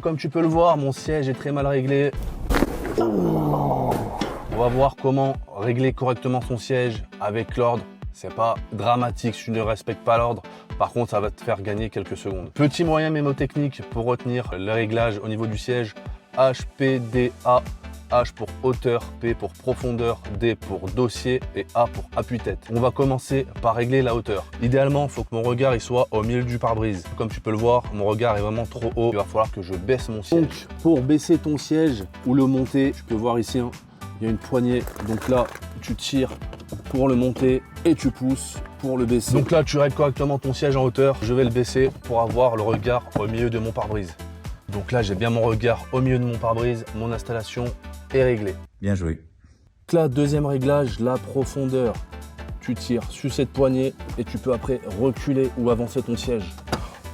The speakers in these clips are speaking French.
comme tu peux le voir, mon siège est très mal réglé. On va voir comment régler correctement son siège avec l'ordre. C'est pas dramatique si tu ne respectes pas l'ordre. Par contre, ça va te faire gagner quelques secondes. Petit moyen mémotechnique pour retenir le réglage au niveau du siège. HPDA. H pour hauteur, P pour profondeur, D pour dossier et A pour appuie-tête. On va commencer par régler la hauteur. Idéalement, il faut que mon regard il soit au milieu du pare-brise. Comme tu peux le voir, mon regard est vraiment trop haut. Il va falloir que je baisse mon siège. Donc, pour baisser ton siège ou le monter, tu peux voir ici, hein, il y a une poignée. Donc là, tu tires pour le monter et tu pousses pour le baisser. Donc là, tu règles correctement ton siège en hauteur. Je vais le baisser pour avoir le regard au milieu de mon pare-brise. Donc là, j'ai bien mon regard au milieu de mon pare-brise. Mon installation est réglée. Bien joué. Donc là, deuxième réglage, la profondeur. Tu tires sur cette poignée et tu peux après reculer ou avancer ton siège.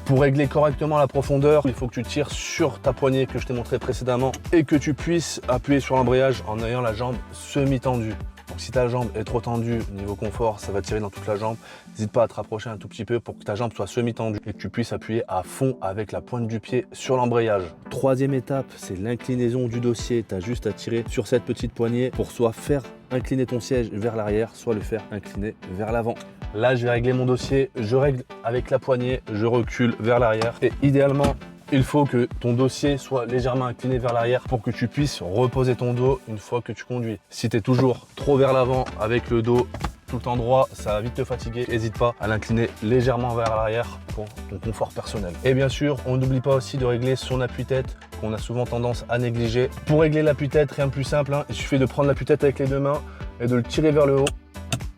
Pour régler correctement la profondeur, il faut que tu tires sur ta poignée que je t'ai montré précédemment et que tu puisses appuyer sur l'embrayage en ayant la jambe semi-tendue. Donc si ta jambe est trop tendue, niveau confort, ça va tirer dans toute la jambe. N'hésite pas à te rapprocher un tout petit peu pour que ta jambe soit semi-tendue et que tu puisses appuyer à fond avec la pointe du pied sur l'embrayage. Troisième étape, c'est l'inclinaison du dossier. Tu as juste à tirer sur cette petite poignée pour soit faire incliner ton siège vers l'arrière, soit le faire incliner vers l'avant. Là, je vais régler mon dossier. Je règle avec la poignée, je recule vers l'arrière et idéalement, il faut que ton dossier soit légèrement incliné vers l'arrière pour que tu puisses reposer ton dos une fois que tu conduis. Si tu es toujours trop vers l'avant avec le dos tout le temps droit, ça va vite te fatiguer. N'hésite pas à l'incliner légèrement vers l'arrière pour ton confort personnel. Et bien sûr, on n'oublie pas aussi de régler son appui-tête qu'on a souvent tendance à négliger. Pour régler l'appui-tête, rien de plus simple, hein. Il suffit de prendre l'appui-tête avec les deux mains et de le tirer vers le haut.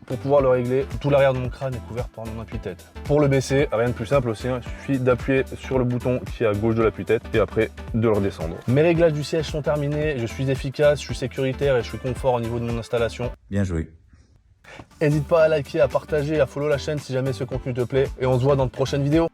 Pour pouvoir le régler, tout l'arrière de mon crâne est couvert par mon appui-tête. Pour le baisser, rien de plus simple aussi, hein. Il suffit d'appuyer sur le bouton qui est à gauche de l'appui-tête et après de le redescendre. Mes réglages du siège sont terminés, je suis efficace, je suis sécuritaire et je suis confort au niveau de mon installation. Bien joué. N'hésite pas à liker, à partager, à follow la chaîne si jamais ce contenu te plaît et on se voit dans de prochaines vidéos.